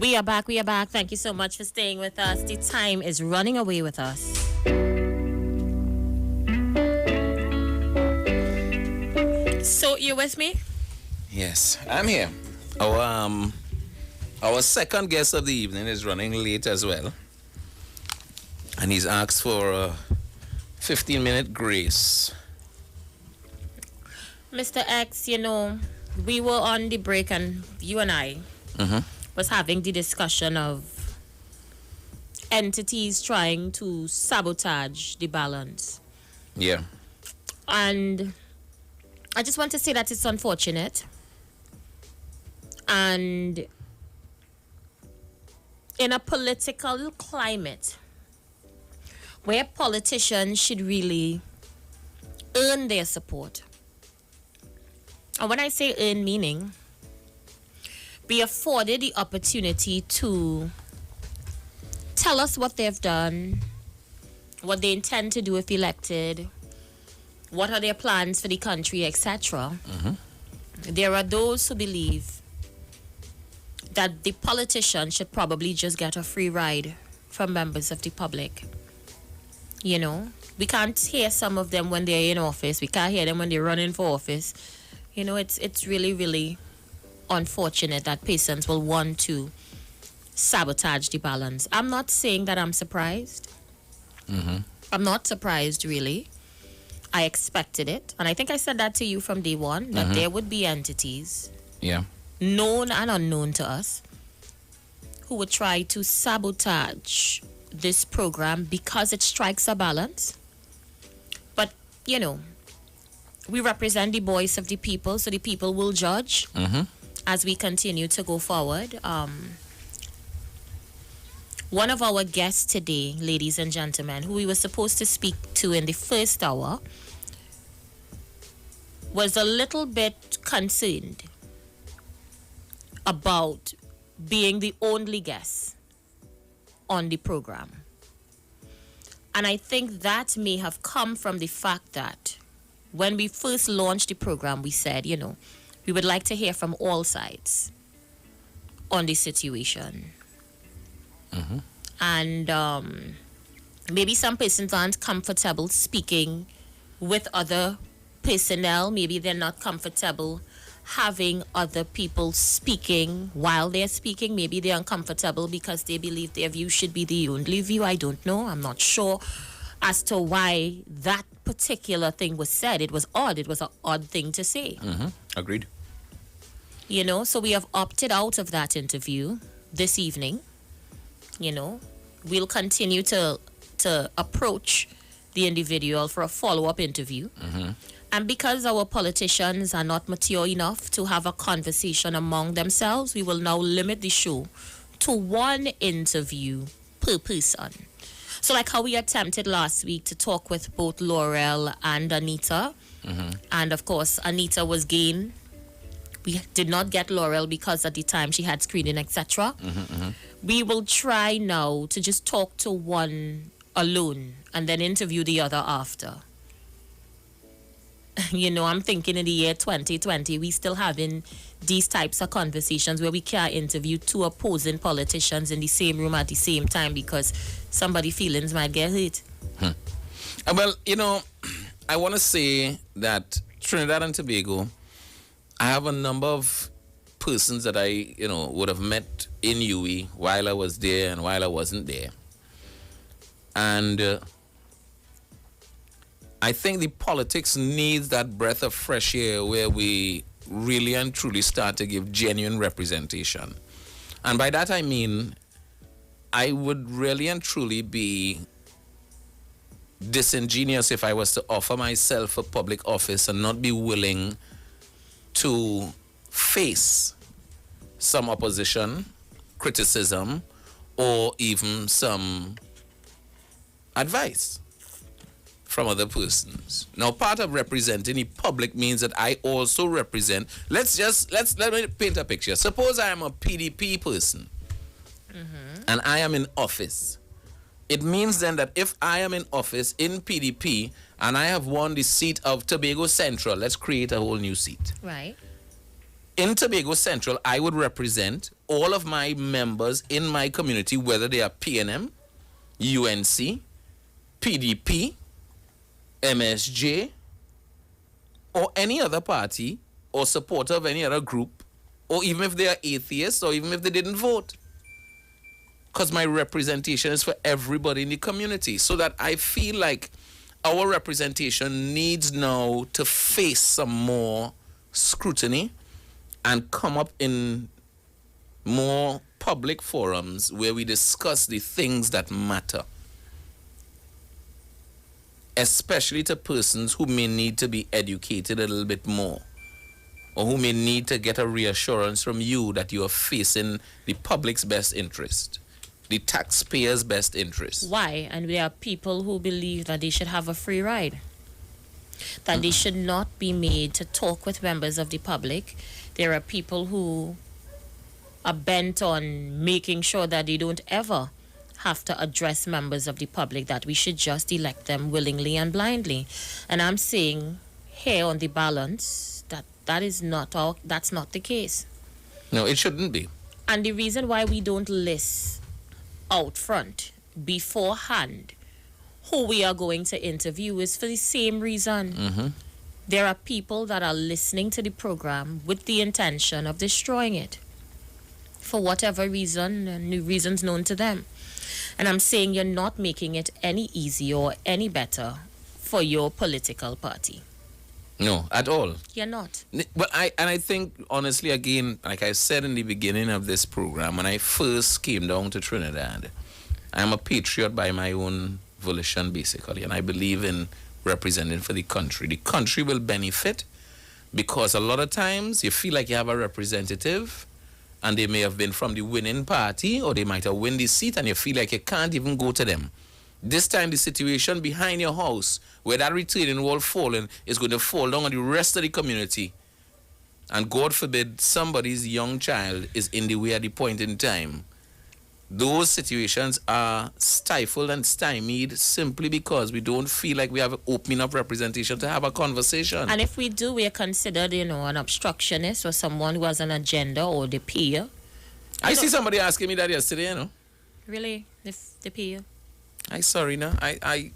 We are back. We are back. Thank you so much for staying with us. The time is running away with us. So, you with me? Yes, I'm here. Our second guest of the evening is running late as well. And he's asked for a 15-minute grace. Mr. X, we were on the break and you and I was having the discussion of entities trying to sabotage the balance. Yeah. And I just want to say that it's unfortunate. And in a political climate where politicians should really earn their support. And when I say earn, meaning be afforded the opportunity to tell us what they've done, what they intend to do if elected, what are their plans for the country, etc. There are those who believe that the politician should probably just get a free ride from members of the public. We can't hear some of them when they're in office. We can't hear them when they're running for office. It's really, really unfortunate that persons will want to sabotage the balance. I'm not saying that I'm surprised. I'm not surprised, really. I expected it. And I think I said that to you from day one, that there would be entities, known and unknown to us, who would try to sabotage this program because it strikes a balance. But, we represent the voice of the people, so the people will judge as we continue to go forward. One of our guests today, ladies and gentlemen, who we were supposed to speak to in the first hour, was a little bit concerned about being the only guest on the program. And I think that may have come from the fact that when we first launched the program, we said, we would like to hear from all sides on the situation. And maybe some persons aren't comfortable speaking with other personnel. Maybe they're not comfortable having other people speaking while they're speaking. Maybe they're uncomfortable because they believe their view should be the only view. I don't know. I'm not sure as to why that particular thing was said. It was odd. It was an odd thing to say. Agreed. So we have opted out of that interview this evening. We'll continue to approach the individual for a follow-up interview. And because our politicians are not mature enough to have a conversation among themselves, we will now limit the show to one interview per person. So like how we attempted last week to talk with both Laurel and Anita. And of course, Anita was gained. We did not get Laurel because at the time she had screening, etc. We will try now to just talk to one alone and then interview the other after. I'm thinking in the year 2020, we still having these types of conversations where we can't interview two opposing politicians in the same room at the same time because somebody's feelings might get hurt. Well, I want to say that Trinidad and Tobago, I have a number of persons that I, would have met in UE while I was there and while I wasn't there. And I think the politics needs that breath of fresh air where we really and truly start to give genuine representation. And by that I mean, I would really and truly be disingenuous if I was to offer myself a public office and not be willing to face some opposition, criticism, or even some advice from other persons. Now, part of representing the public means that I also represent. Let me paint a picture. Suppose I am a PDP person and I am in office. It means then that if I am in office in PDP and I have won the seat of Tobago Central, let's create a whole new seat. Right. In Tobago Central, I would represent all of my members in my community, whether they are PNM, UNC, PDP, MSJ, or any other party or supporter of any other group, or even if they are atheists or even if they didn't vote. Because my representation is for everybody in the community, so that I feel like our representation needs now to face some more scrutiny and come up in more public forums where we discuss the things that matter, especially to persons who may need to be educated a little bit more, or who may need to get a reassurance from you that you are facing the public's best interest, the taxpayers' best interest. Why? And there are people who believe that they should have a free ride, that they should not be made to talk with members of the public. There are people who are bent on making sure that they don't ever have to address members of the public, that we should just elect them willingly and blindly. And I'm saying here on the balance that that's not the case. No, it shouldn't be. And the reason why we don't list out front beforehand who we are going to interview is for the same reason. There are people that are listening to the program with the intention of destroying it for whatever reason, and the reasons known to them. And I'm saying you're not making it any easier or any better for your political party. No, at all. You're not. But I think, honestly, again, like I said in the beginning of this program, when I first came down to Trinidad, I'm a patriot by my own volition, basically, and I believe in representing for the country. The country will benefit because a lot of times you feel like you have a representative and they may have been from the winning party, or they might have won the seat, and you feel like you can't even go to them. This time the situation behind your house where that retaining wall falling is going to fall down on the rest of the community, and God forbid somebody's young child is in the way at the point in time. Those situations are stifled and stymied simply because we don't feel like we have an open enough representation to have a conversation. And if we do, we are considered, an obstructionist or someone who has an agenda or the peer. I see somebody asking me that yesterday, Really? The peer? I'm sorry, no.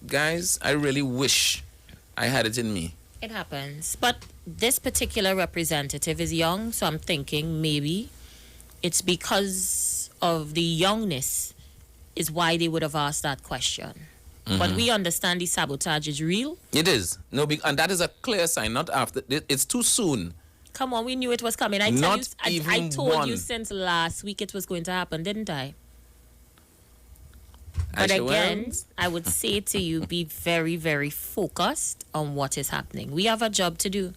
Guys, I really wish I had it in me. It happens. But this particular representative is young, so I'm thinking maybe it's because of the youngness is why they would have asked that question. But we understand the sabotage is real. It is. No, and that is a clear sign, not after. It's too soon. Come on, we knew it was coming. I told you since last week it was going to happen, didn't I? But again, I would say to you, be very, very focused on what is happening. We have a job to do,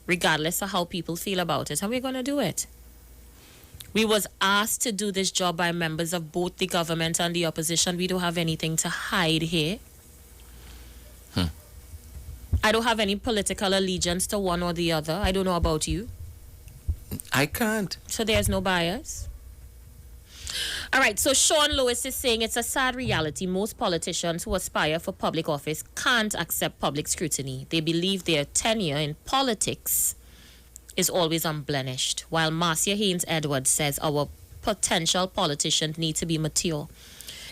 regardless of how people feel about it, and we're going to do it. We was asked to do this job by members of both the government and the opposition. We don't have anything to hide here. I don't have any political allegiance to one or the other. I don't know about you. I can't. So there's no bias. All right, so Sean Lewis is saying it's a sad reality. Most politicians who aspire for public office can't accept public scrutiny. They believe their tenure in politics is always unblemished. While Marcia Haynes Edwards says our potential politicians need to be mature.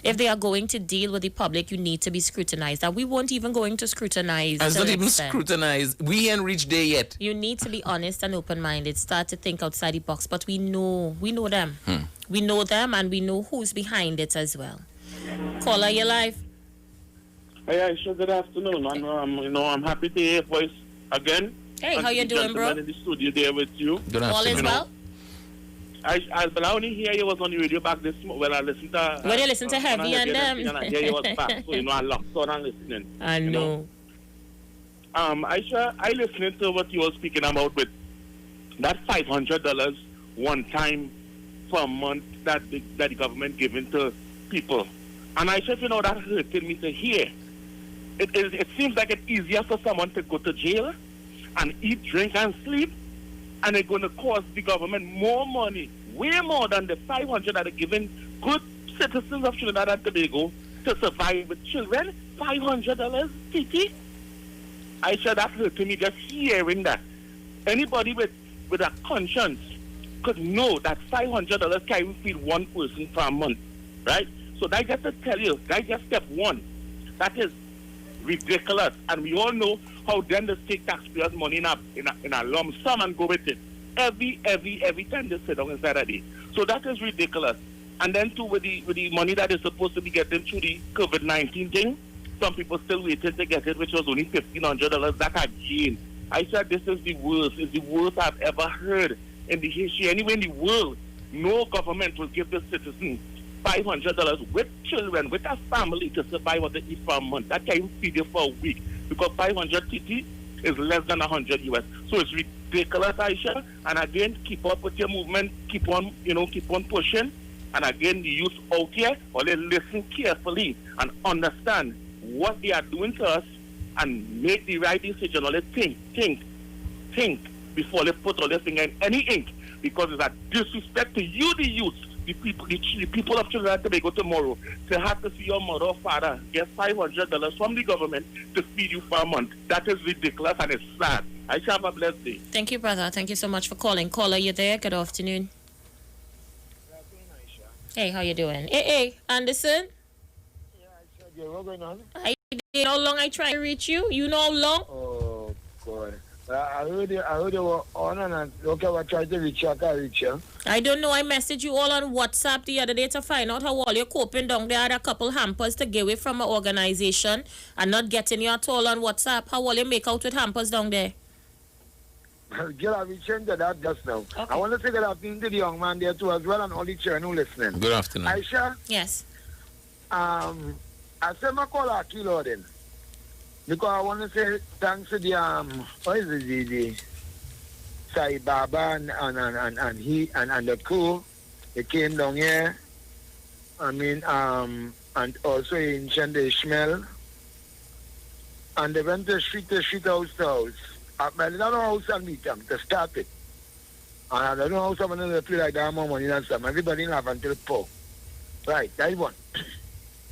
If they are going to deal with the public, you need to be scrutinized. And we weren't even going to scrutinize. It's not even scrutinized. We ain't reached there yet. You need to be honest and open-minded. Start to think outside the box. But we know them. We know them, and we know who's behind it as well. Caller, you're live. Hey, sure. Good afternoon. I'm happy to hear your voice again. Hey, how you doing, bro? In the studio there with you. Good afternoon. All is well? I only hear you was on the radio back this morning. Well, I listened to... When you listen to Heavy and them. And I hear you was back. So, I locked on and listening. I know. Aisha, I listened to what you were speaking about with that $500 one time per month that the government giving to people. And Aisha, that hurted me to hear. It seems like it's easier for someone to go to jail and eat, drink, and sleep, and it's going to cost the government more money, way more than the $500 that are given good citizens of Trinidad and Tobago to survive with children. $500, Titi? Aisha, that hurt to me just hearing that. Anybody with with a conscience could know that $500 can even feed one person per month, right? So that just to tell you, that just step one. That is ridiculous, and we all know how then they take taxpayers' money in a lump sum and go with it every time they sit down on Saturday. So that is ridiculous. And then too with the money that is supposed to be getting through the COVID-19 thing, some people still waiting to get it, which was only $1,500. That again, I said this is the worst. It's the worst I've ever heard in the history. Anywhere in the world, no government will give the citizen $500 with children, with a family to survive on the eat for a month. That can even feed you for a week because 500 TT is less than 100 US. So it's ridiculous, Aisha. And again, keep up with your movement. Keep on pushing. And again, the youth out here, or they listen carefully and understand what they are doing to us and make the right decision. Or they think before they put all their finger in any ink, because it's a disrespect to you, the youth, the people of Trinidad and Tobago tomorrow, to have to see your mother or father get $500 from the government to feed you for a month. That is ridiculous and it's sad. I shall have a blessed day. Thank you, brother. Thank you so much for calling. Caller, you there? Good afternoon. Hey, how you doing? Hey, Anderson? Yeah, Aisha, what's going on? How long I try to reach you? You know how long? Oh, God. I heard you were on and okay, I tried to reach you. I can't reach you. I don't know. I messaged you all on WhatsApp the other day to find out how all you're coping down there. I had a couple hampers to give away from an organization and not getting you at all on WhatsApp. How all you make out with hampers down there? Girl, I'll be changing to that just now. Okay. I want to say good afternoon to the young man there too as well and all the children who listening. Good afternoon. Aisha, Yes. I said my call Akilo then. Because I want to say thanks to the what is it, the Sai Baba and he and the crew, they came down here. I mean and also in Chende Ishmael. And they went to street, house to house. I don't know how some meet them to start it. And I don't know how someone will feel like that more money than some. Everybody have until 4. Right, that's one.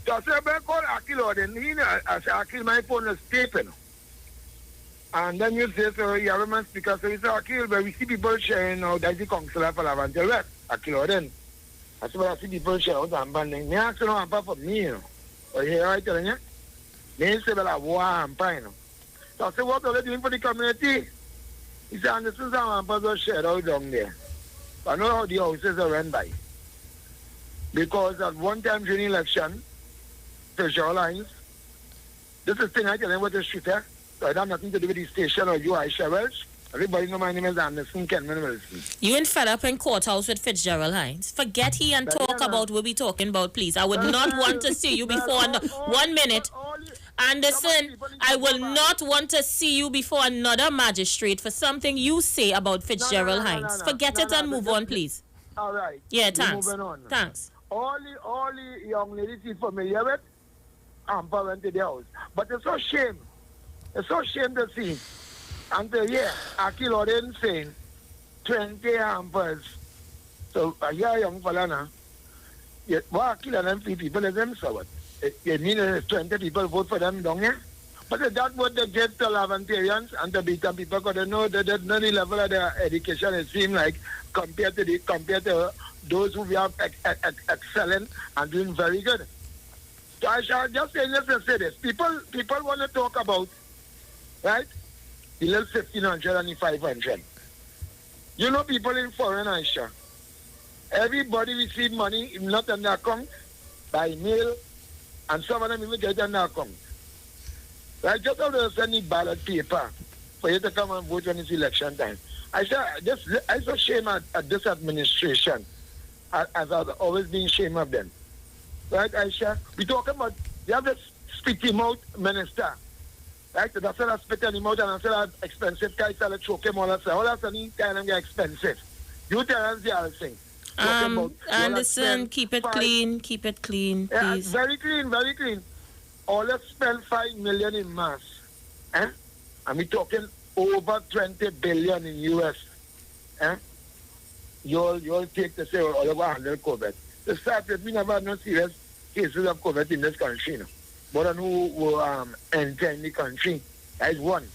So I said, I call Akil, then I said, Akil, my phone is taping. And then you say, so you have a man speaker, so you say, Akil, but we see people sharing now, that's the councillor for Lavantel West. Akil, then. I said, well, I see people sharing out and banding. Me ask you no hamper for me, you know. Or you hear what I'm telling you? Me say, well, I war hamper, you know. So I said, what are they doing for the community? He said, and this is how hampers are shared out down there. I know how the houses are run by. Because at one time during election, Fisher lines. This is thing I tell them what the shooter. So I don't have nothing to do with the station or you, Aisha Welch. Everybody know my name is Anderson Kenman Wilson. You ain't fed up in courthouse with Fitzgerald Hines. Forget he and talk about what we talking about, please. I would not want to see you before 1 minute. Anderson, I will not want to see you before another magistrate for something you say about Fitzgerald Hines. Forget it and move on, please. All right. Yeah, thanks. Moving on. Thanks. All the young ladies you familiar with, hamper went to the house. But it's so shame. It's so shame to see. Until here, Akil Oden saying 20 hampers. So a young fella now. Yet what Akil and them people is them so what? You mean 20 people vote for them down here? But that what they get to Lavantarians and the Beacon people because they know that the level of their education it seems like compared to those who are excellent and doing very good. So I shall just say this. People want to talk about, right, the little 1,500 and the 500. You know people in foreign Aisha. Everybody receive money, not in their account, by mail, and some of them even get in their account. Right, just have to send the ballot paper for you to come and vote when it's election time. I saw shame at this administration, as I've always been shame of them. Right, Aisha? We talk about, you have this spit him out minister. Right, that's why I spit him out and I said expensive guys tell choke him all that stuff. All that stuff, tell them get expensive. You tell us the other thing. Anderson, keep it clean, please. Yeah, very clean. All let's spend 5 million in mass. And we're talking over 20 billion in US. You'll take to say all over 100 COVID. The start with we never had no serious cases of COVID in this country. No. More than who enter in the country. That is one.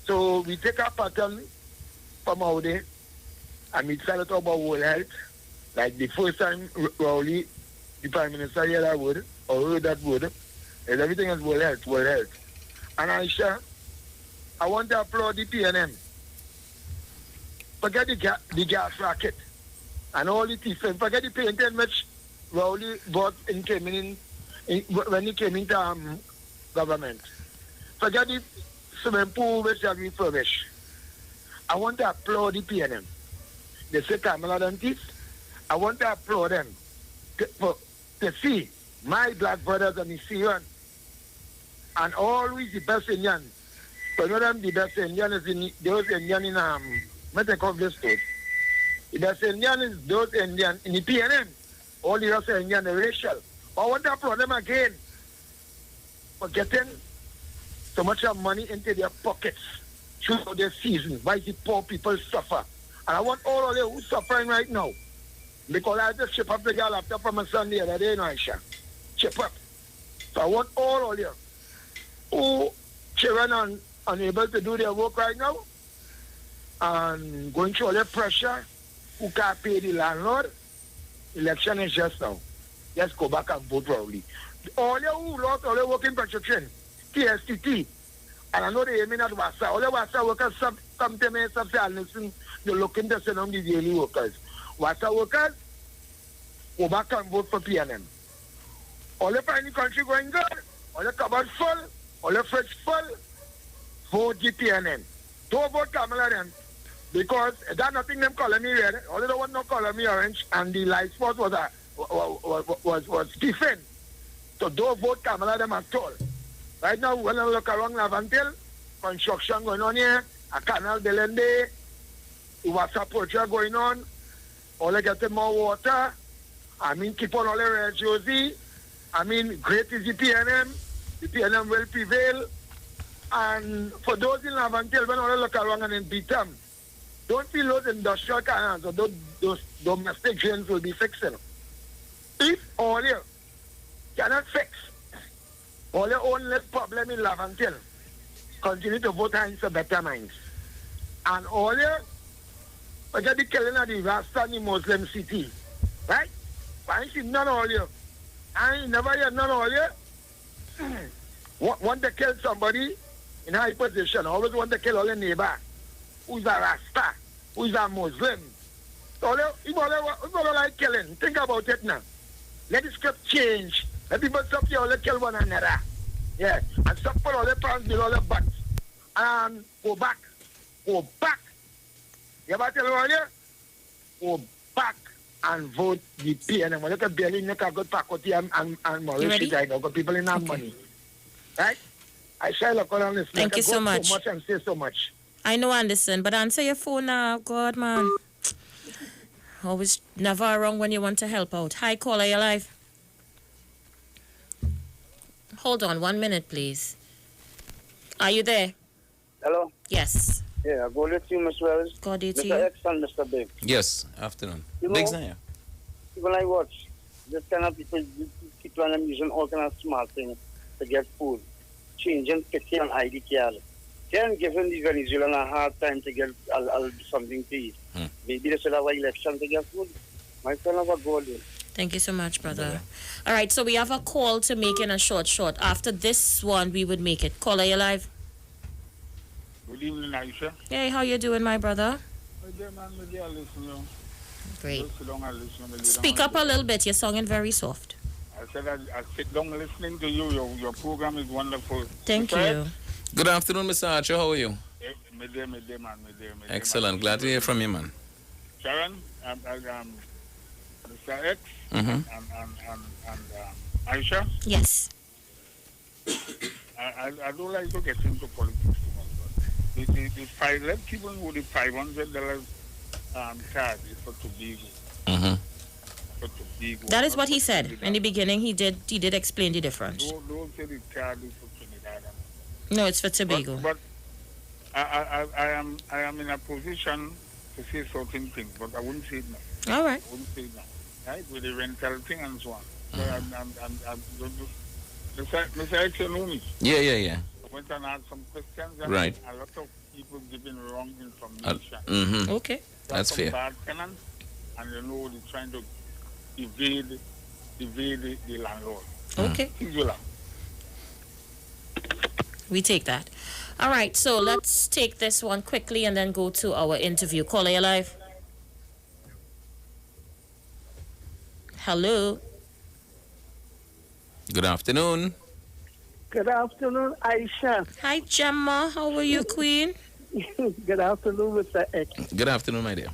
So we take a pattern from out there, and we try to talk about world health. Like the first time Rowley, the Prime Minister, heard that word, or heard that word, is everything is world health, world health. And Aisha, I want to applaud the PNM. Forget the gas racket and all the things. Forget the painting which Rowley bought when he came into government. Forget the swimming pool which have refurbished. I want to applaud the PNM. They say Kamala and this. I want to applaud them to see my black brothers and the Syrian and always the best Indian. But you know them the best Indian is in those Indian in Metacoglu State. The best Indian is those Indian in the PNM. All the rest of Indian are racial. I want to applaud them again for getting so much of money into their pockets throughout their season. Why the poor people suffer. And I want all of you who are suffering right now. Because I just chip up the girl after from a Sunday the other day, Aisha. Chip up. So I want all of you who children are unable to do their work right now and going through all the pressure, who can't pay the landlord. Election is just now. Just go back and vote proudly. All you who lost all the work in construction, TSTT, and I know they aiming at Wassa. All the Wassa workers come to me and say, listen, they're looking to send on the daily workers. Wassa workers, go back and vote for PNM. All the find the country going good, all the cupboard full, all the fridge full, vote the PNM. Don't vote Kamala then. Because that's nothing them calling me red. All they don't want no calling me orange, and the light spot was different. So don't vote Kamala them at all. Right now, when I look around Lavantil, construction going on here, a canal Delende, Iwasa project going on, all they getting more water. I mean, keep on all the red Josie. I mean, great is the PNM. The PNM will prevail. And for those in Lavantil, when all they look around and then beat them, don't feel those industrial canals or those domestic drains will be fixing. If all you cannot fix all your own little problem in Lavantil, continue to vote against better minds. And all you forget the killing of the Rasta in the Muslim city. Right? I ain't seen none of all you. I ain't never heard none of all you. Want to kill somebody in high position, always want to kill all your neighbor. Who's a Rasta, who's a Muslim. So you like killing. Think about it now. Let the script change. Let people stop you all kill one another. Yeah. And stop for all the pants below the butts. And go back. Go back. You ever tell all you? Go back and vote the PNM. Look at Berlin, look at good faculty and Mauritius right now. Got people in that money. Right? I shall look on this. Thank you so much. So much and say so much. I know, Anderson, but answer your phone now. God, man. Always never wrong when you want to help out. Hi, caller, you live. Hold on 1 minute, please. Are you there? Hello? Yes. Yeah, go with you, Mr. Wells. God, it's Mr. you. X and Mr. Big. Yes, afternoon. You Big's know, not here. when I watch, this kind of people keep on using all kind of smart things to get food. Changing picture and ID card. Then giving the Venezuelan a hard time to get something to eat. Maybe they should have an election to get food. My son have a goal. Thank you so much, brother. All right, so we have a call to make in a short. After this one, we would make it. Caller, you live? Good evening, Aisha. Hey, how you doing, my brother? Great. Speak up a little bit. You're sounding very soft. I said I sit down listening to you. Your program is wonderful. Thank you. Good afternoon, Mr. Archer. How are you? Midday, man. Excellent. Glad to hear from you, man. Sharon, Mr. X, and Aisha. Yes. I don't like to get into politics too much. Let people know the $500 card is for Tobago. That is what he said in the beginning. He did explain the difference. Don't say the card is for Trinidad. No, it's for Tobago. But I am in a position to say certain things, but I wouldn't say it now. All right. I wouldn't say it now. Right? With the rental thing and so on. So Mr. X, you know me. Yeah. I went and asked some questions. And Right. A lot of people giving wrong information. Okay. That's Some fair. bad tenants, and they're trying to evade the landlord. Okay. Singular. We take that. All right, so let's take this one quickly and then go to our interview. Caller, you live. Hello. Good afternoon. Good afternoon, Aisha. Hi, Gemma. How are you, Queen? Good afternoon, Mr. X. Good afternoon, my dear.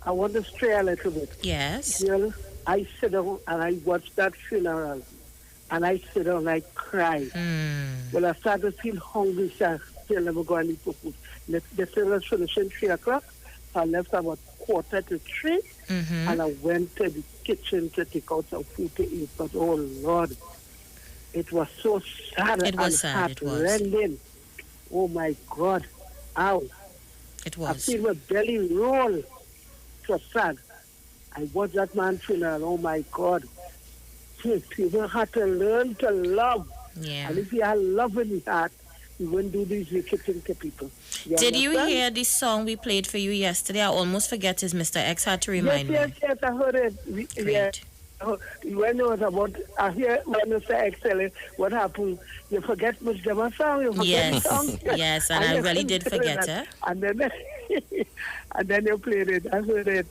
I want to stray a little bit. Yes. Girl, I sit down and I watch that funeral, and I sit down and I cry. Well, I start to feel hungry, so I still never go and eat for food. The funeral finished at 3 o'clock. So I left about 2:45, and I went to the kitchen to take out some food to eat. But, oh, Lord, it was so sad It was and sad, it was. heartrending. Oh, my God. Ow. It I was. feel my belly roll. It was sad. I watched that man's funeral. Oh, my God. People had to learn to love. Yeah. And if he had love in his heart, he wouldn't do these wicked things to people. Did you understand? hear the song we played for you yesterday? I almost forget his Mr. X had to remind Yes, me. I heard it. Great. Yeah. When it was about, I hear when Mr. X telling what happened, you forget Miss Gemma song, you forget Yes, the song. yes, and I you really did couldn't forget that. it. And then, and then you played it. I heard it.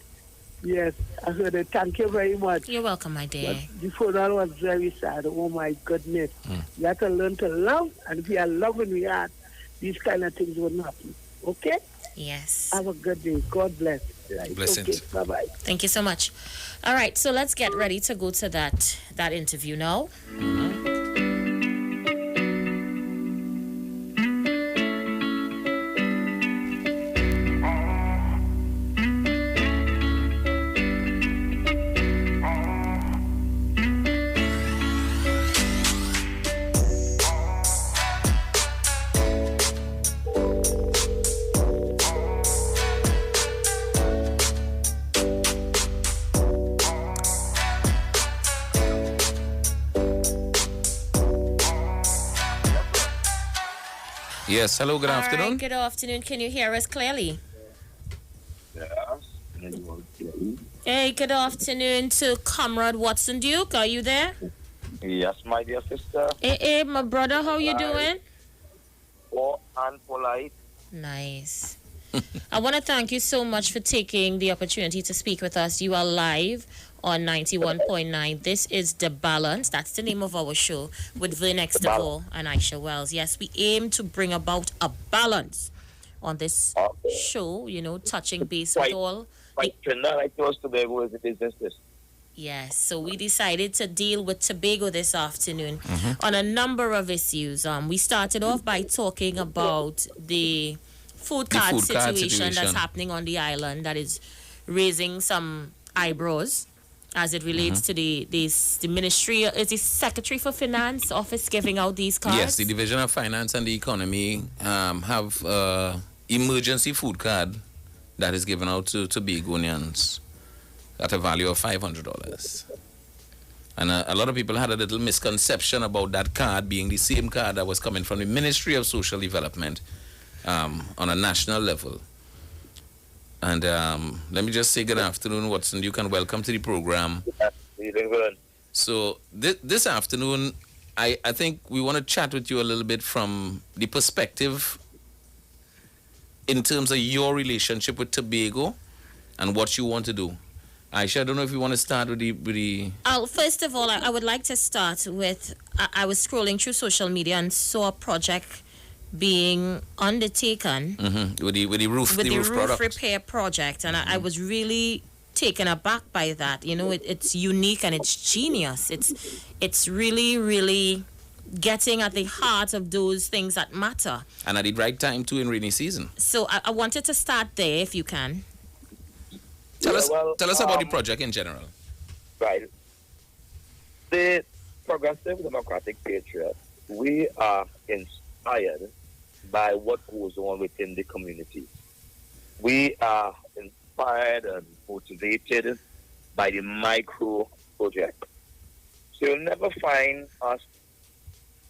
Yes, I heard it. Thank you very much. You're welcome, my dear. But the funeral was very sad. Oh my goodness. You have to learn to love, and if you are loving your heart, these kind of things wouldn't happen. Okay? Yes. Have a good day. God bless. Right. Blessings. Okay, bye-bye. Thank you so much. All right, so let's get ready to go to that interview now. Yes, hello, good All afternoon. right, good afternoon. Can you hear us clearly? Hey, good afternoon to Comrade Watson Duke. Are you there? Yes, my dear sister. Hey, my brother, how you doing? Poor and polite. Nice. I want to thank you so much for taking the opportunity to speak with us. You are live on 91.9. This is The Balance. That's the name of our show with Vernex DeVore and Aisha Wells. Yes, we aim to bring about a balance on this show, touching base with all. Trinidad, I chose Tobago as a business. Yes, so we decided to deal with Tobago this afternoon on a number of issues. We started off by talking about the food card situation that's happening on the island that is raising some eyebrows as it relates to the ministry, is the Secretary for Finance office giving out these cards? Yes, the Division of Finance and the Economy have emergency food card that is given out to Tobagonians at a value of $500. And a lot of people had a little misconception about that card being the same card that was coming from the Ministry of Social Development on a national level. And let me just say good afternoon, Watson. You can welcome to the program. So this afternoon, I think we want to chat with you a little bit from the perspective in terms of your relationship with Tobago and what you want to do. Aisha, I don't know if you want to start with the... First of all, I would like to start with, I was scrolling through social media and saw a project being undertaken with the roof product. Repair project, and I was really taken aback by that. It's unique and it's genius. It's really, really getting at the heart of those things that matter. And at the right time too in rainy season. So I wanted to start there, if you can. Tell us about the project in general. Right. The Progressive Democratic Patriots, we are inspired by what goes on within the community. We are inspired and motivated by the micro project. So you'll never find us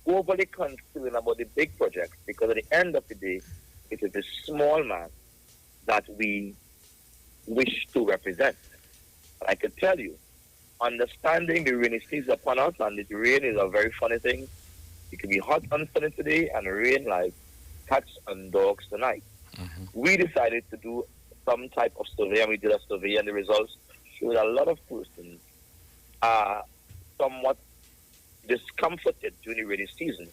overly concerned about the big projects, because at the end of the day, it is the small man that we wish to represent. And I can tell you, understanding the rainy season upon us, and the rain is a very funny thing. It can be hot and sunny today and rain like cats and dogs tonight. We decided to do some type of survey, and we did a survey, and the results showed a lot of persons are somewhat discomforted during the rainy season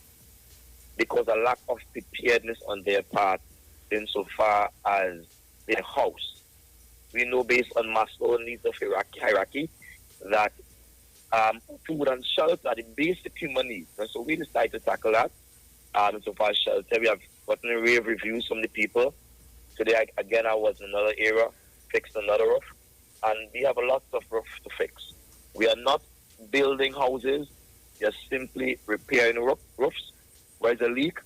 because of lack of preparedness on their part insofar as their house. We know based on Maslow's needs of hierarchy that food and shelter are the basic human needs. And so we decided to tackle that. Insofar as shelter, we have gotten a rave reviews from the people. Today, again, I was in another area, fixed another roof, and we have a lot of roof to fix. We are not building houses, we are simply repairing roofs. Where there's a leak,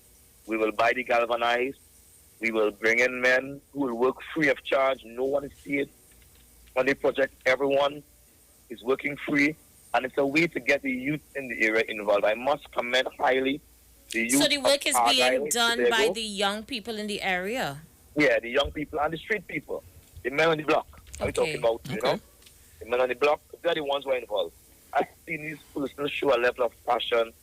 we will buy the galvanized, we will bring in men who will work free of charge. No one is seeing on the project. Everyone is working free, and it's a way to get the youth in the area involved. I must commend highly the youth. So the work is being done by the young people in the area? Yeah, the young people and the street people. The men on the block. I'm talking about, you know? The men on the block, they're the ones who are involved. I've seen these persons show a level of passion,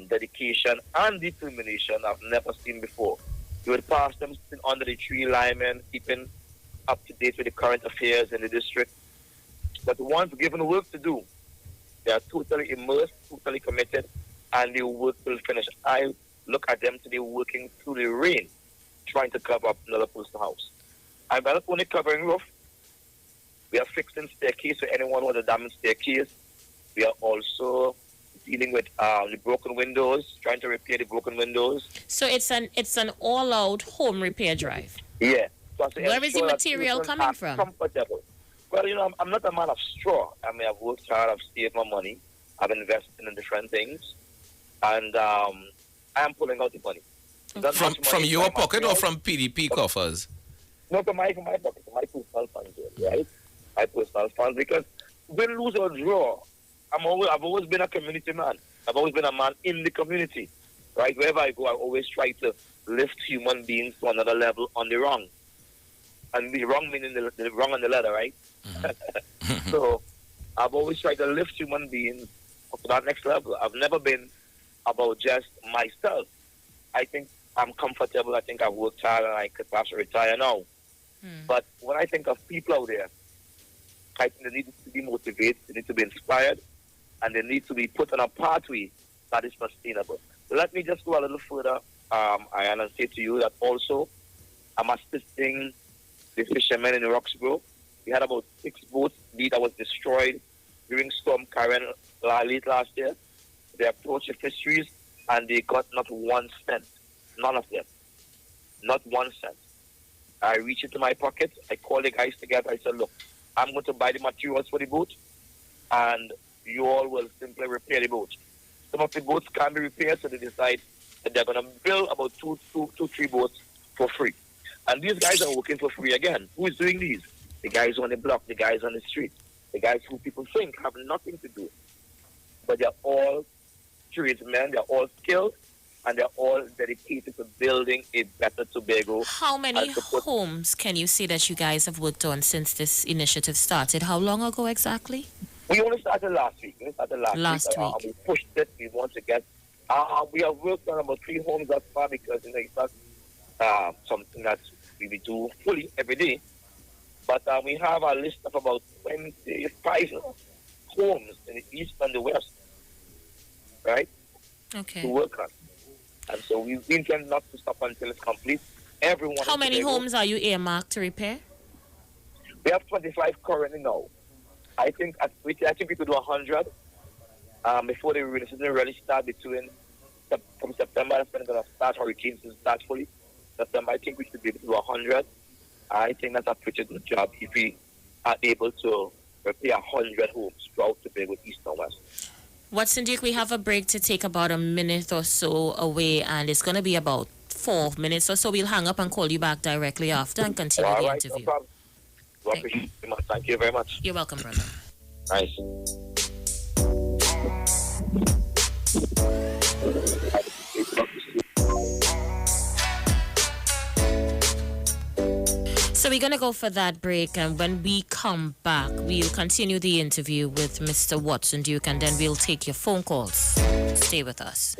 dedication, and determination I've never seen before. You would pass them sitting under the tree linemen, keeping up to date with the current affairs in the district. But once given work to do, they are totally immersed, totally committed, and the work will finish. I look at them today working through the rain, trying to cover up another person's house. I'm not only covering roof, we are fixing staircase for anyone who has a damaged staircase. We are also dealing with the broken windows, trying to repair the broken windows. So it's an all-out home repair drive? Yeah. So where is the material coming from? Comfortable. Well, you know, I'm not a man of straw. I mean, I've worked hard, I've saved my money, I've invested in different things, and I am pulling out the money. From your pocket or from PDP coffers? No, from my pocket, from my personal funds, right? My personal funds, because win, lose or draw, I've always been a community man. I've always been a man in the community, right? Wherever I go, I always try to lift human beings to another level on the wrong. And the wrong meaning the wrong on the ladder, right? So I've always tried to lift human beings up to that next level. I've never been about just myself. I think I'm comfortable. I think I've worked hard and I could perhaps retire now. But when I think of people out there, I think they need to be motivated, they need to be inspired, and they need to be put on a pathway that is sustainable. Let me just go a little further, Ian, and say to you that also I'm assisting the fishermen in Roxborough. We had about 6 boats that was destroyed during Storm Karen late last year. They approached the fisheries and they got not 1 cent. None of them. Not 1 cent. I reached into my pocket. I called the guys together. I said, look, I'm going to buy the materials for the boat and you all will simply repair the boat. Some of the boats can't be repaired, so they decide that they're going to build about 3 boats for free. And these guys are working for free again. Who is doing these? The guys on the block, the guys on the street, the guys who people think have nothing to do. But they're all tradesmen, they're all skilled, and they're all dedicated to building a better Tobago. How many homes can you say that you guys have worked on since this initiative started? How long ago exactly? We only started last week. Last week. We pushed it. We want to get... we have worked on about 3 homes thus far because it's not something that we do fully every day. But we have a list of about 25 homes in the east and the west, right? Okay. To work on. And so we intend not to stop until it's complete. Everyone. How many homes are you earmarked to repair? We have 25 currently now. I think we could do 100 before the rainy season really start from September. That's when it's going to start. Hurricanes will start fully. September, I think we should be able to do 100. I think that's a pretty good job if we are able to repair 100 homes throughout Tobago, east and west. Watson Duke, we have a break to take about a minute or so away, and it's going to be about 4 minutes or so. We'll hang up and call you back directly after and continue the interview. No problem. Thank you very much. You're welcome, brother. Nice. So we're going to go for that break, and when we come back, we'll continue the interview with Mr. Watson Duke, and then we'll take your phone calls. Stay with us.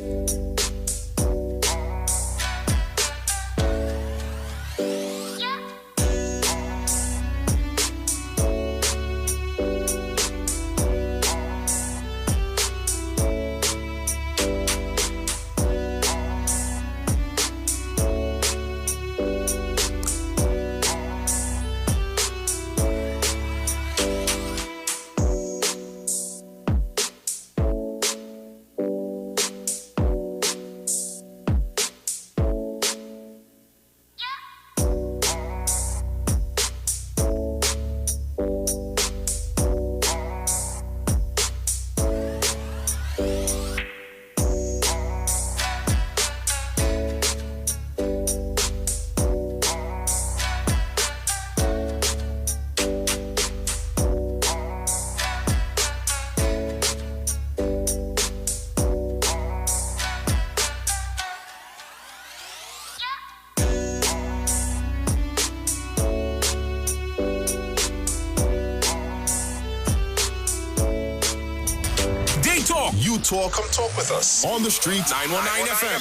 You talk, come talk with us. On the street, 919 FM.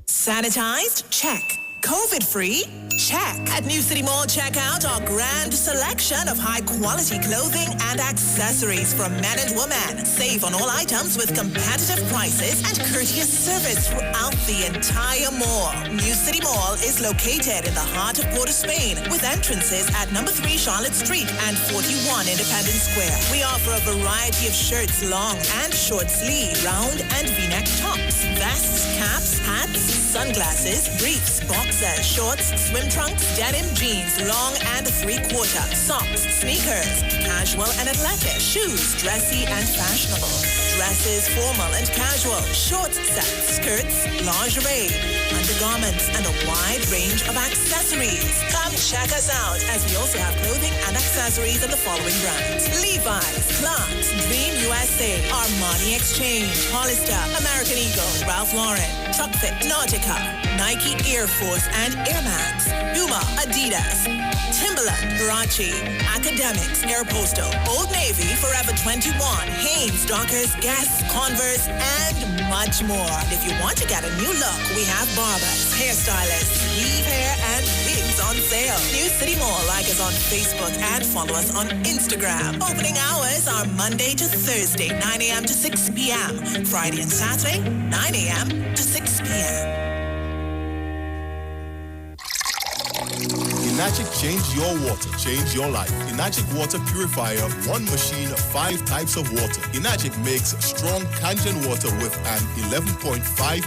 Sanitized? Check. COVID-free? Check. At New City Mall, check out our grand selection of high-quality clothing and accessories from men and women. Save on all items with competitive prices and courteous service throughout the entire mall. New City Mall is located in the heart of Port of Spain, with entrances at number 3 Charlotte Street and 41 Independence Square. We offer a variety of shirts, long and short sleeve, round and V-neck tops, vests, caps, hats, sunglasses, briefs, boxers, shorts, swim trunks, denim jeans, long and 3/4, socks, sneakers, casual and athletic, shoes, dressy and fashionable, dresses, formal and casual, short sets, skirts, lingerie, undergarments, and a wide range of accessories. Come check us out, as we also have clothing and accessories in the following brands: Levi's, Clarks, Dream USA, Armani Exchange, Hollister, American Eagle, Ralph Lauren, Truck Fit, Nautica, Nike Air Force and Air Max, Puma, Adidas, Timberland, Huarache, Academics, Aeropostale, Old Navy, Forever 21, Hanes, Dockers, Guess, Converse, and much more. And if you want to get a new look, we have barbers, hairstylists, weave hair, and wigs on sale. New City Mall. Like us on Facebook and follow us on Instagram. Opening hours are Monday to Thursday, 9 a.m. to 6 p.m. Friday and Saturday, 9 a.m. to 6 p.m. Enagic change your water, change your life. Enagic water purifier, one machine, 5 types of water. Enagic makes strong Kangen water with an 11.5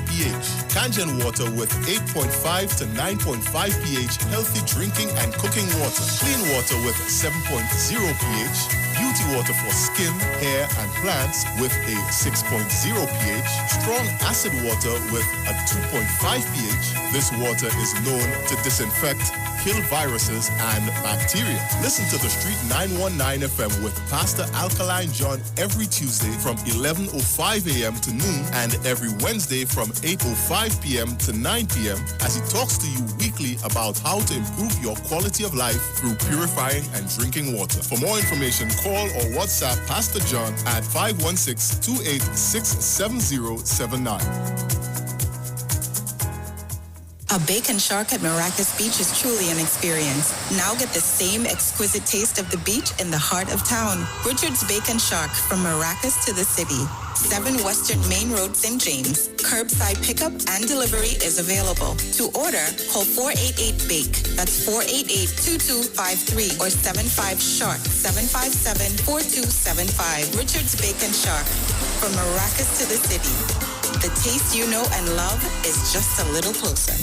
pH. Kangen water with 8.5 to 9.5 pH, healthy drinking and cooking water. Clean water with 7.0 pH. Beauty water for skin, hair, and plants with a 6.0 pH. Strong acid water with a 2.5 pH. This water is known to disinfect, kill viruses and bacteria. Listen to the Street 919 FM with Pastor Alkaline John every Tuesday from 11:05 a.m. to noon and every Wednesday from 8:05 p.m. to 9 p.m. as he talks to you weekly about how to improve your quality of life through purifying and drinking water. For more information, call or WhatsApp Pastor John at 516-286-7079. A bacon shark at Maracas Beach is truly an experience. Now get the same exquisite taste of the beach in the heart of town. Richard's Bacon Shark from Maracas to the city. 7 Western Main Road, St. James. Curbside pickup and delivery is available. To order, call 488-BAKE. That's 488-2253 or 75-SHARK, 757-4275. Richard's Bacon Shark from Maracas to the city. The taste you know and love is just a little closer.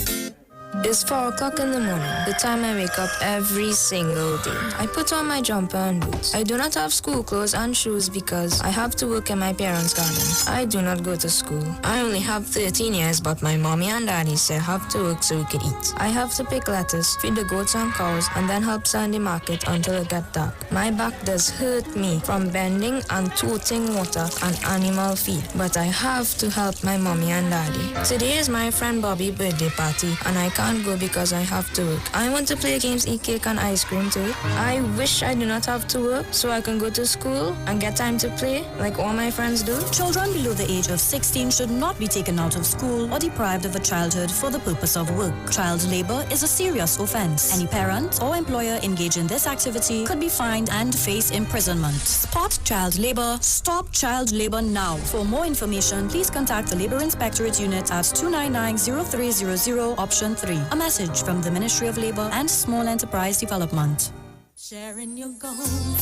It's 4 o'clock in the morning, the time I wake up every single day. I put on my jumper and boots. I do not have school clothes and shoes because I have to work in my parents' garden. I do not go to school. I only have 13 years, but my mommy and daddy say I have to work so we can eat. I have to pick lettuce, feed the goats and cows, and then help sell in the market until it gets dark. My back does hurt me from bending and toting water and animal feed, but I have to help my mommy and daddy. Today is my friend Bobby's birthday party, and I can't go because I have to work. I want to play games, eat cake and ice cream too. I wish I do not have to work so I can go to school and get time to play like all my friends do. Children below the age of 16 should not be taken out of school or deprived of a childhood for the purpose of work. Child labor is a serious offense. Any parent or employer engaged in this activity could be fined and face imprisonment. Spot child labor. Stop child labor now. For more information, please contact the Labor Inspectorate Unit at 299-0300 option 3. A message from the Ministry of Labor and Small Enterprise Development. Sharing your goals,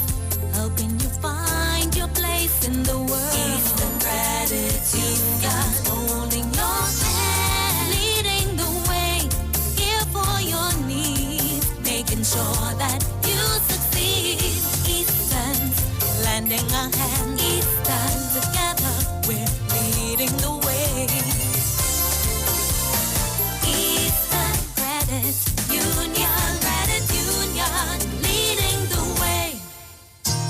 helping you find your place in the world. Eastern gratitude, God holding your hand, leading the way, here for your needs, making sure that you succeed. Eastern's lending a hand. Eastern together, we're leading the way. Eastern Credit Union, leading the way.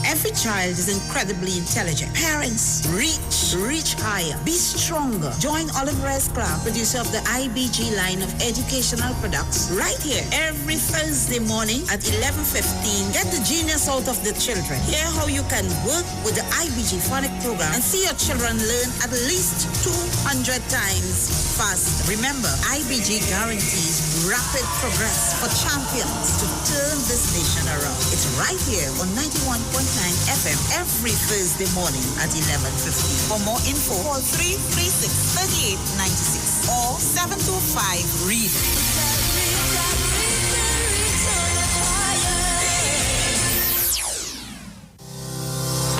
Every child is incredibly intelligent. Parents, reach higher. Be stronger. Join Olive Rice Club, producer of the IBG line of educational products, right here every Thursday morning at 11:15. Get the genius out of the children. Hear how you can work with the IBG phonic program and see your children learn at least 200 times faster. Remember, IBG guarantees rapid progress for champions to turn this nation around. It's right here on 91.9 FM every Thursday morning at 11:15. For more info, call 336-3896 or 725-READ.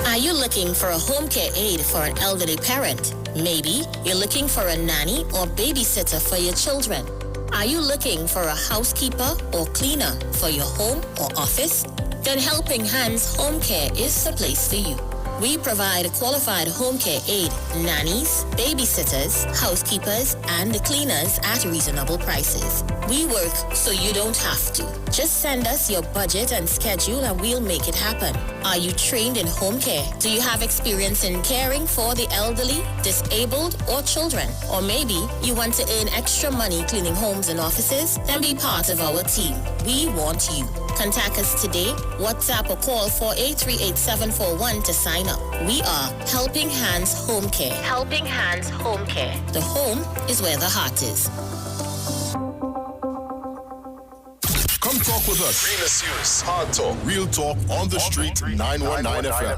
Are you looking for a home care aid for an elderly parent? Maybe you're looking for a nanny or babysitter for your children. Are you looking for a housekeeper or cleaner for your home or office? Then Helping Hands Home Care is the place for you. We provide qualified home care aid, nannies, babysitters, housekeepers, and cleaners at reasonable prices. We work so you don't have to. Just send us your budget and schedule and we'll make it happen. Are you trained in home care? Do you have experience in caring for the elderly, disabled, or children? Or maybe you want to earn extra money cleaning homes and offices? Then be part of our team. We want you. Contact us today, WhatsApp or call 4838741 to sign up. We are Helping Hands Home Care. Helping Hands Home Care. The home is where the heart is. Come talk with us. Real serious. Hard talk. Real talk on the street. 919 FM.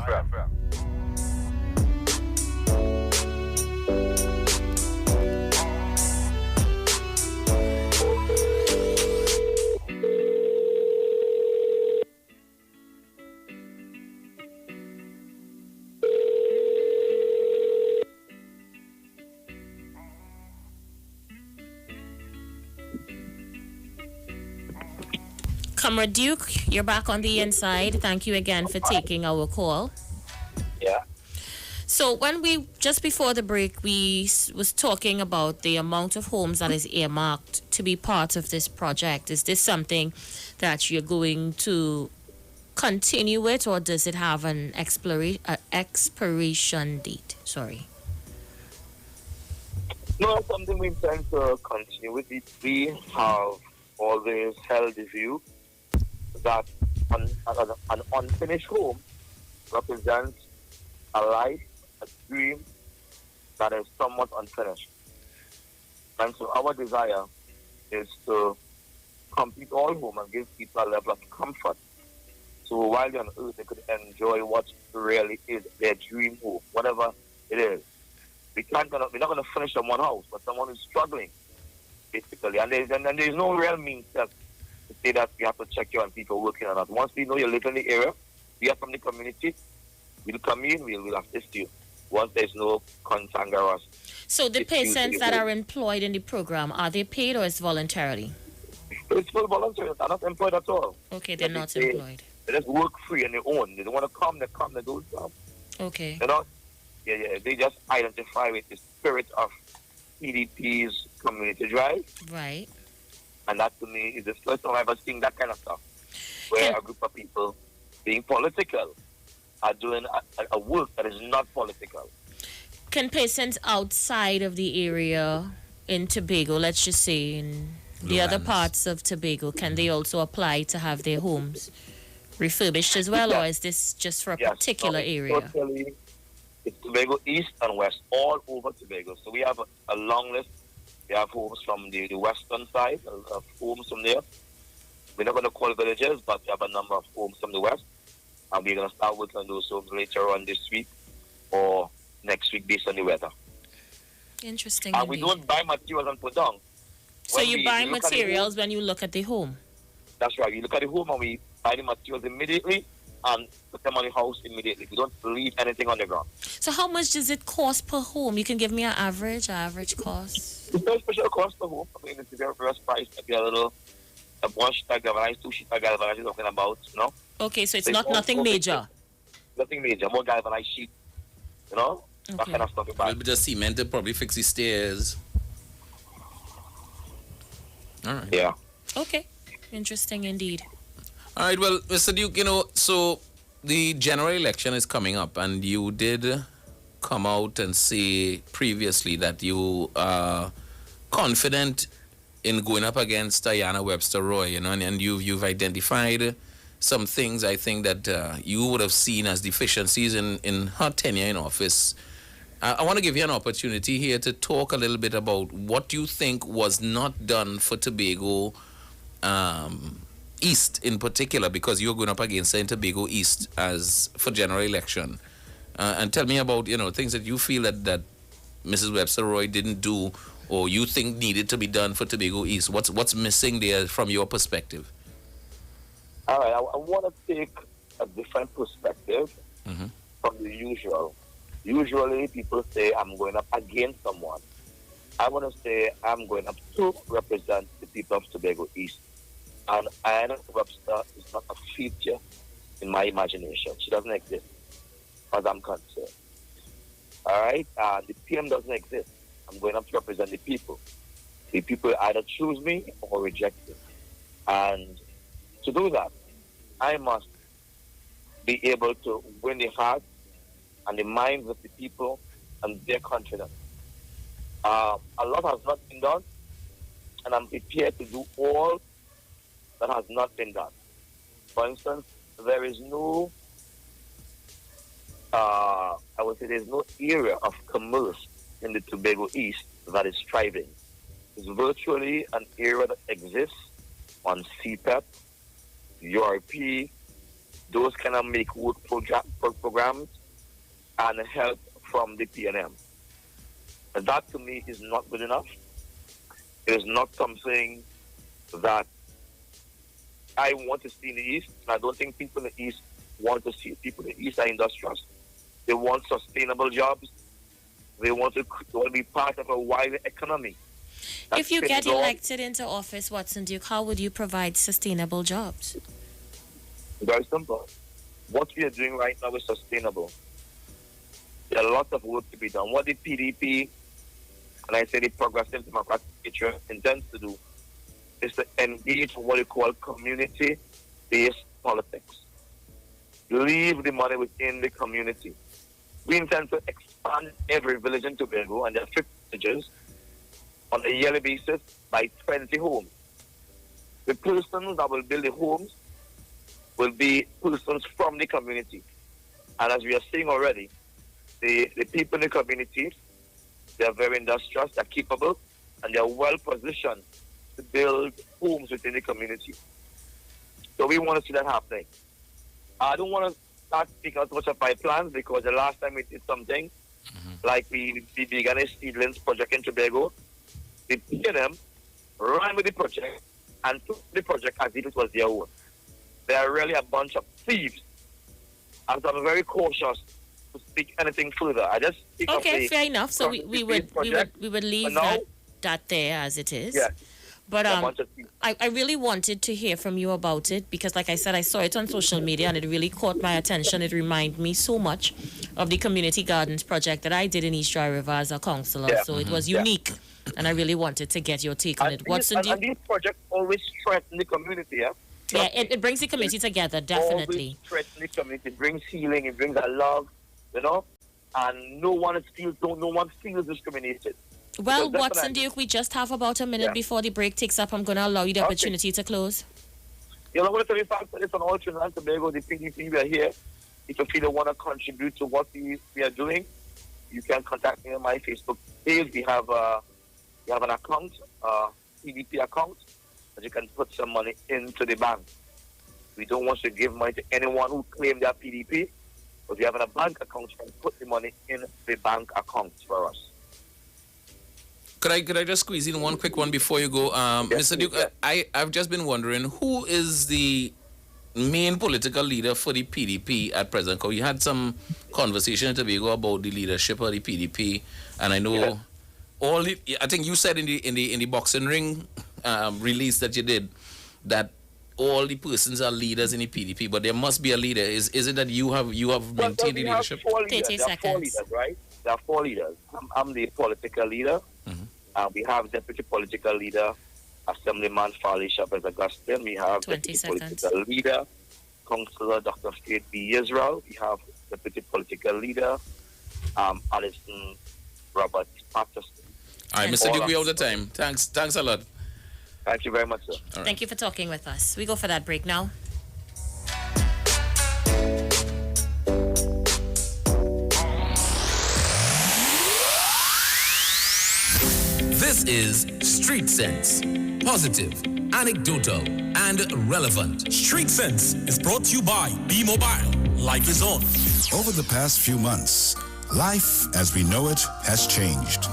Comrade Duke, you're back on the inside. Thank you again for taking our call. Yeah. So when we, just before the break, we was talking about the amount of homes that is earmarked to be part of this project. Is this something that you're going to continue with, or does it have an expiration date? Sorry. No, it's something we intend to continue with. We have always held the view that an unfinished home represents a life, a dream that is somewhat unfinished. And so our desire is to complete all home and give people a level of comfort. So while they're on earth, they could enjoy what really is their dream home, whatever it is. We're not going to finish someone's house, but someone who's struggling, basically. And there's no real means to say that we have to check you on people working on that. Once we know you live in the area, we are from the community, we'll come in, we'll assist you. Once there's no consanguineous. So the patients that are employed in the program, are they paid or is voluntarily? So it's full voluntary. They're not employed at all. Okay, they're not they, employed. They just work free on their own. They don't want to come, they do it. Okay. You know? Yeah. They just identify with the spirit of PDP's community drive. Right. And that to me is the first time I've ever seen that kind of stuff. Where a group of people being political are doing a work that is not political. Can persons outside of the area in Tobago, let's just say in the other parts of Tobago, can they also apply to have their homes refurbished as well, or is this just for a particular area? Totally, it's Tobago East and West, all over Tobago. So we have a long list. We have homes from the western side, of homes from there. We're not going to call villages, but we have a number of homes from the west. And we're going to start working on those homes later on this week or next week based on the weather. Interesting. And we don't buy materials and put down. So you buy materials when you look at the home? That's right. You look at the home and we buy the materials immediately and put them on the house immediately. We don't leave anything on the ground. So how much does it cost per home? You can give me an average cost? It's no special cost per home. I mean, it's a very first price. Maybe a brush that galvanized, 2 sheets that galvanized is talking about, you know? Okay, so it's not nothing major? Nothing major. More galvanized sheet, you know? Okay. That kind of stuff. A little bit of cement to probably fix the stairs. All right. Yeah. Okay. Interesting indeed. All right, well, Mr. Duke, you know, so the general election is coming up, and you did come out and say previously that you are confident in going up against Diana Webster Roy, you know, and you've identified some things I think that you would have seen as deficiencies in her tenure in office. I want to give you an opportunity here to talk a little bit about what you think was not done for Tobago East in particular, because you're going up against her in Tobago East as for general election. And tell me about, you know, things that you feel that Mrs. Webster Roy didn't do or you think needed to be done for Tobago East. What's missing there from your perspective? All right, I want to take a different perspective from the usual. Usually people say I'm going up against someone. I want to say I'm going up to represent the people of Tobago East. And Diana Webster is not a feature in my imagination. She doesn't exist, as I'm concerned. All right? The PM doesn't exist. I'm going up to represent the people. The people either choose me or reject me. And to do that, I must be able to win the hearts and the minds of the people and their confidence. A lot has not been done, and I'm prepared to do all that has not been done. For instance, there is no, I would say there's no area of commerce in the Tobago East that is thriving. It's virtually an area that exists on CPEP, URP, those kind of make work programs, and help from the PNM. And that to me is not good enough. It is not something that I want to see in the East. I don't think people in the East want to see. People in the East are industrious. They want sustainable jobs. They want to be part of a wider economy. If you get elected into office, Watson Duke, how would you provide sustainable jobs? Very simple. What we are doing right now is sustainable. There are lots of work to be done. What the PDP, and I say the Progressive Democratic Picture, intends to do is to engage in what we call community-based politics. Leave the money within the community. We intend to expand every village in Tobago, and there are 50 villages, on a yearly basis by 20 homes. The persons that will build the homes will be persons from the community. And as we are seeing already, the people in the community, they are very industrious, they're capable, and they are well positioned to build homes within the community. So we want to see that happening. I don't want to start speaking out much of my plans, because the last time we did something, like we began a seedlings project in Tobago, the PNM ran with the project and took the project as if it was their own. They are really a bunch of thieves. And so I'm very cautious to speak anything further. I just speak okay, fair enough. So we would leave that there as it is. Yeah. But A bunch of people. I really wanted to hear from you about it because, like I said, I saw it on social media and it really caught my attention. It reminded me so much of the community gardens project that I did in East Dry River as a councillor. Yeah. So it was unique, and I really wanted to get your take on it. Watson, and these projects always strengthen the community, yeah? Yeah, it brings the community together, definitely. Always strengthen the community. It brings healing, it brings a love, you know? And no one feels discriminated. Well, Because Watson definitely- Duke, we just have about a minute before the break takes up. I'm going to allow you the opportunity to close. You know, I'm going to tell you facts on all Trinidad and Tobago, the PDP, we are here. If you feel you want to contribute to what we are doing, you can contact me on my Facebook page. We have an account, PDP account, that you can put some money into the bank. We don't want to give money to anyone who claims they are PDP, but we have a bank account, you can put the money in the bank account for us. Could I just squeeze in one quick one before you go? Mr. Duke, I've just been wondering, who is the main political leader for the PDP at present? Because we had some conversation in Tobago about the leadership of the PDP, and I know I think you said in the boxing ring release that you did that all the persons are leaders in the PDP, but there must be a leader. Is it that you have maintained the leadership? There are 4 leaders, right? There are 4 leaders. I'm the political leader. We have deputy political leader, Assemblyman Farley Shepard Augustine. We have deputy political leader, Councillor Dr. Faith B. Israel. We have deputy political leader, Alison Robert Patterson. All right, Mr. Duke, we have the time. Thanks a lot. Thank you very much, sir. Right. Thank you for talking with us. We go for that break now. This is Street Sense. Positive, anecdotal, and relevant. Street Sense is brought to you by Be Mobile. Life is on. Over the past few months, life as we know it has changed.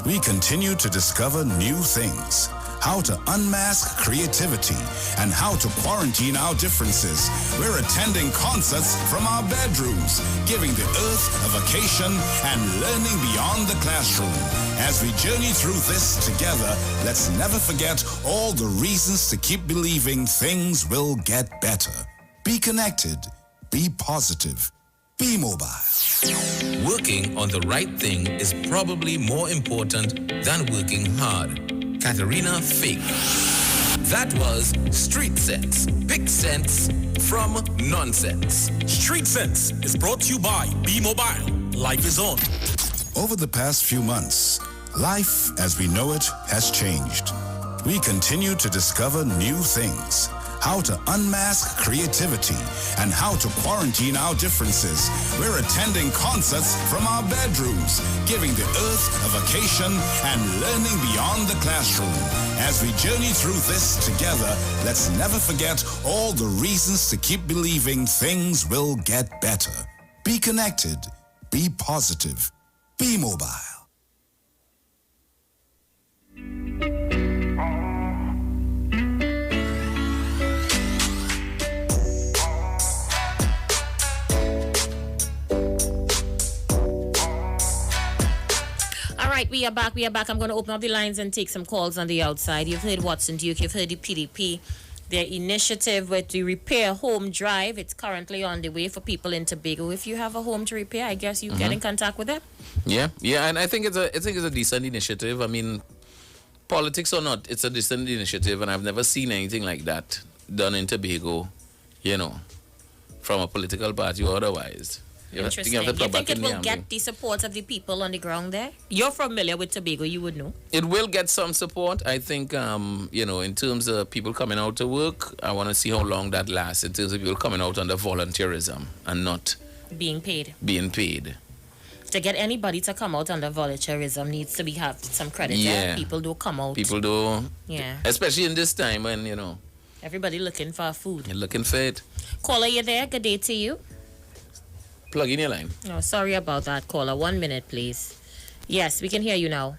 We continue to discover new things, how to unmask creativity, and how to quarantine our differences. We're attending concerts from our bedrooms, giving the earth a vacation and learning beyond the classroom. As we journey through this together, let's never forget all the reasons to keep believing things will get better. Be connected. Be positive. Be mobile. Working on the right thing is probably more important than working hard. Katharina Fig. That was Street Sense. Pick sense from nonsense. Street Sense is brought to you by Be Mobile. Life is on. Over the past few months, life as we know it has changed. We continue to discover new things, how to unmask creativity, and how to quarantine our differences. We're attending concerts from our bedrooms, giving the earth a vacation and learning beyond the classroom. As we journey through this together, let's never forget all the reasons to keep believing things will get better. Be connected. Be positive. Be mobile. All right, we are back. I'm going to open up the lines and take some calls on the outside. You've heard Watson Duke. You've heard the PDP. Their initiative with the Repair Home Drive. It's currently on the way for people in Tobago. If you have a home to repair, I guess you get in contact with them. Yeah, and I think it's a decent initiative. I mean, politics or not, it's a decent initiative, and I've never seen anything like that done in Tobago, from a political party or otherwise. Interesting. You think it will get the support of the people on the ground there? You're familiar with Tobago, you would know. It will get some support. I think, in terms of people coming out to work, I want to see how long that lasts in terms of people coming out under volunteerism and not being paid. To get anybody to come out under volunteerism needs to have some credit. Yeah. People do come out. People do. Yeah. Especially in this time when, everybody looking for food. You're looking for it. Caller, you there? Good day to you. Plug in your line. No, sorry about that, caller. 1 minute, please. Yes, we can hear you now.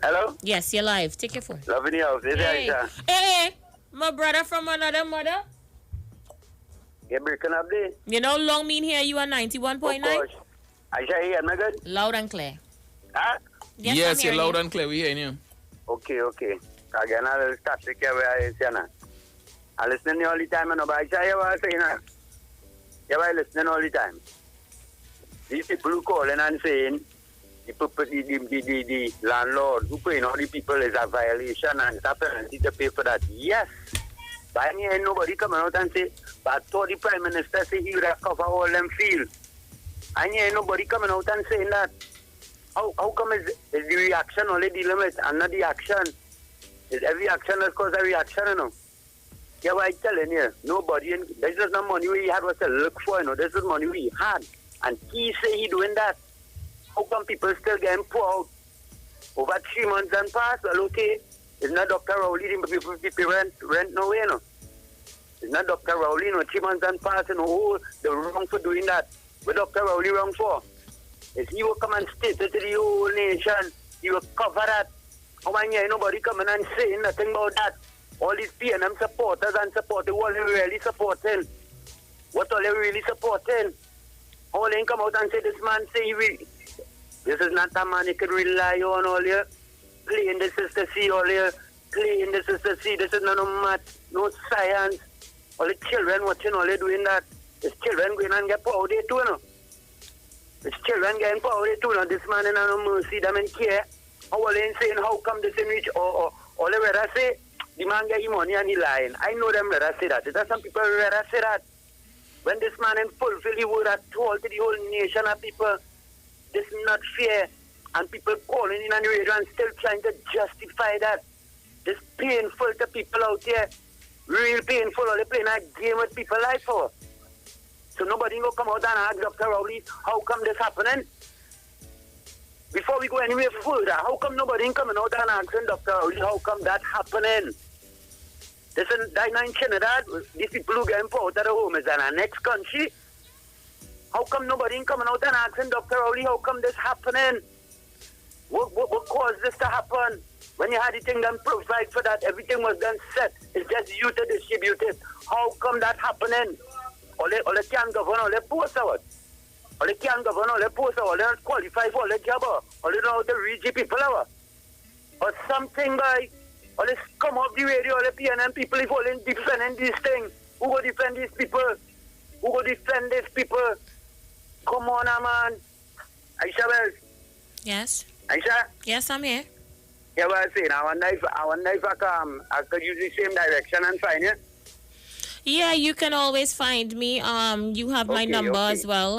Hello? Yes, you're live. Take your phone. Loving you out. Hey, my brother from another mother. You breaking up there? You know Long Mean here, you are 91.9? I shall hear me good? Loud and clear. Huh? Yes, you're loud and clear. We're hearing you. Okay. Again, I'll start to care where I say now. I listen all the time, and I say, you are saying that. You are listening all the time. These people who calling and saying, the landlord who paying all the people is a violation and it's a penalty to pay for that. Yes. But I ain't nobody coming out and say, but I thought the Prime Minister say he would have covered all them fields. I ain't nobody coming out and saying that. How come is the reaction only the limit and not the action? Is every action that cause a reaction, you know? Yeah, what I'm telling you, nobody, this is not money we had what to look for, you know, this is money we had. And he say he doing that. How come people still getting poor out? Over 3 months and past, well, okay, it's not Dr. Rowley, people rent no way, you know. It's not Dr. Rowley, you know, 3 months and past, you know, who the wrong for doing that? What Dr. Rowley wrong for? If he will come and state it to the whole nation, he will cover that. How many years nobody coming and saying nothing about that? All these PNM supporters and supporting, what they really supporting? What are they really supporting? All they come out and say, this man say, this is not a man you can rely on all here. Playing this is to see all here. Playing this is to see. This is no math, no science. All the children watching, all they doing that. It's children going and get power there too, you know. It's children getting power there too, you know. This man ain't no mercy, them ain't care. All they saying, how come this in reach, or they rather say, the man get him money and he lying. I know them rather say that. There's some people rather say that. When this man in fulfill, he would have told to the whole nation of people, this is not fair. And people calling in on the radio and still trying to justify that. It's painful to people out here. Real painful. Or they playing a game with people's life for. So nobody will come out and ask Dr. Rowley, how come this happening? Before we go anywhere further, how come nobody coming out and asking Dr. Rowley, how come that happening? Listen, that in Trinidad, these people who get out of the home is in our next country. How come nobody coming out and asking Dr. Rowley, how come this happening? What caused this to happen? When you had the thing done provide for that, everything was done set. It's just you to distribute it. How come that happening? All they can't govern all they post out. All they can't govern all they post out. All they not qualify for all the job. All they know how to reach the people out. Or something by, all they come up the radio, all the PNM people if all they defending these things. Who will defend these people? Who will defend these people? Come on, man. Aisha Wells. Yes. Aisha? Yes, I'm here. Yeah, well, I saying, I wonder if I could use the same direction and find you. Yeah, you can always find me. You have my number as well.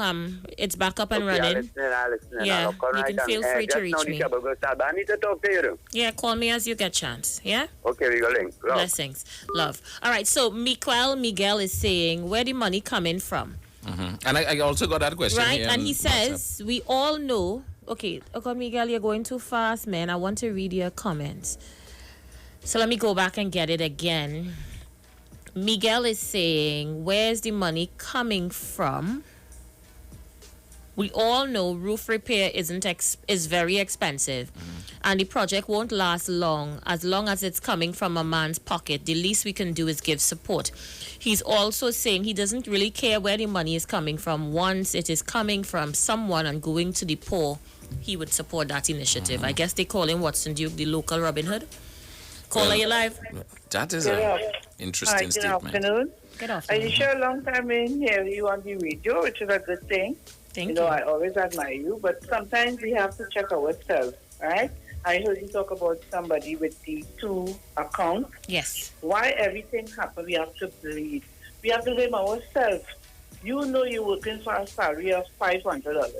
It's back up and running. I'll listen. Yeah, you can feel free to reach me. I need to talk to you. Yeah, call me as you get chance. Yeah? Okay, we go link. Love. Blessings. Love. All right, so Miguel is saying, where the money coming from? Mm-hmm. And I also got that question. Right, here and he says, we all know. Okay, Miguel, you're going too fast, man. I want to read your comments. So let me go back and get it again. Miguel is saying, where's the money coming from? We all know roof repair is very expensive, and the project won't last long as it's coming from a man's pocket. The least we can do is give support. He's also saying he doesn't really care where the money is coming from. Once it is coming from someone and going to the poor, he would support that initiative. I guess they call him Watson Duke, the local Robin Hood. Caller, you live? That is an interesting statement. Afternoon. Good afternoon. Are you sure a long time in here you on the radio, which is a good thing? Thank you. You know, I always admire you, but sometimes we have to check ourselves, right? I heard you talk about somebody with the 2 accounts. Yes. Why everything happens, we have to blame. We have to blame ourselves. You know you're working for a salary of $500,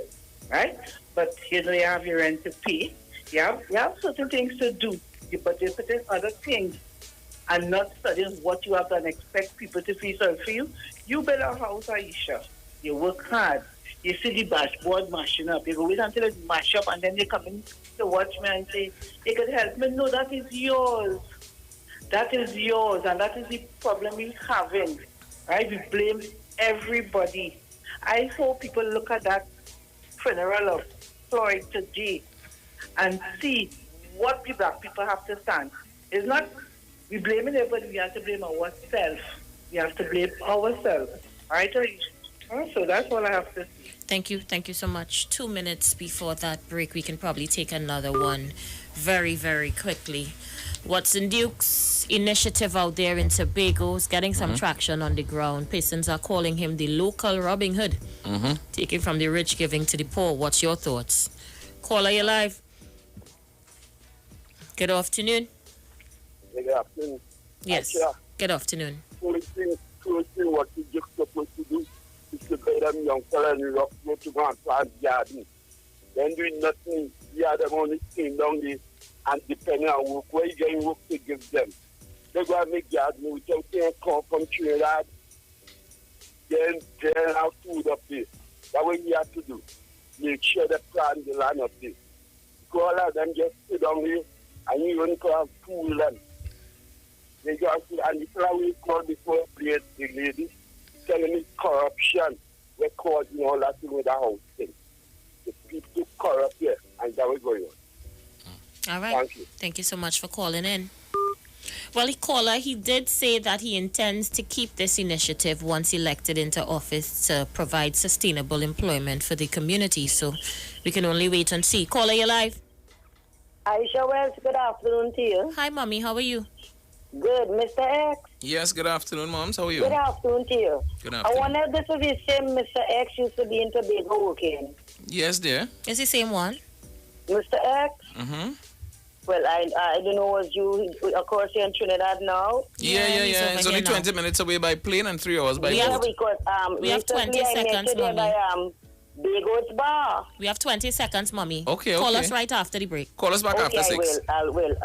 right? But you know you have your rent to pay. You have certain things to do, but you're putting other things and not studying what you have done. Expect people to feel sorry for you. You build a house, Aisha. You work hard. You see the dashboard mashing up. You go wait until it mash up and then you come in to watch me and say, you could help me. No, that is yours. That is yours. And that is the problem we're having. Right? We blame everybody. I hope people look at that funeral of Floyd today and see what the black people have to stand. It's not we blaming everybody, we have to blame ourselves. We have to blame ourselves. Right? So that's all I have to say. Thank you. Thank you so much. 2 minutes before that break, we can probably take another one very, very quickly. Watson Duke's initiative out there in Tobago is getting some traction on the ground. Persons are calling him the local Robin Hood, taking from the rich, giving to the poor. What's your thoughts? Caller, you live. Good afternoon. Good afternoon. Yes. Good afternoon. First thing what you just supposed to do is to get them young fella in Europe go to go and plant garden. Then doing nothing, the other money staying down there and depending on work, where you getting work to give them. They go and make garden without saying come from Trinidad. Then have food up there. That's what you have to do. Make sure they plant the land up there. Go all of them just sit down here and you don't have fool them. They just, and the flower called before the lady telling me corruption. We're causing all that thing with the house thing. The people corrupt here, and that was going on. All right. Thank you so much for calling in. Well, the caller, he did say that he intends to keep this initiative once elected into office to provide sustainable employment for the community. So we can only wait and see. Caller, you live. Aisha Wells, good afternoon to you. Hi, Mommy. How are you? Good. Mr. X? Yes, good afternoon, Moms. How are you? Good afternoon to you. Good I afternoon. wonder if this is the same Mr. X used to be in Tobago working. Yes, dear. It's the same one. Mr. X? Mm-hmm. Well, I don't know, was you, of course, you're in Trinidad now? Yeah. It's only 20 minutes away by plane and 3 hours by boat. Because we have 20 seconds, Mommy. By, Bago's Bar. We have 20 seconds, Mommy. Okay. Call us right after the break. Call us back after 6. I will.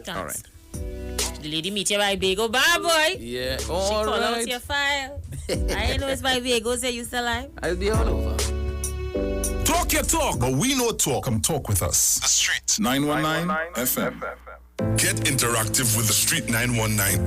Thanks. All right. The lady meet you by Bago Bar, boy. Yeah, She all call out right. your file. I know it's by Bagos you still alive. I'll be all over. Talk your talk, but we know talk. Come talk with us. The Street 919 FM. Get interactive with the Street 919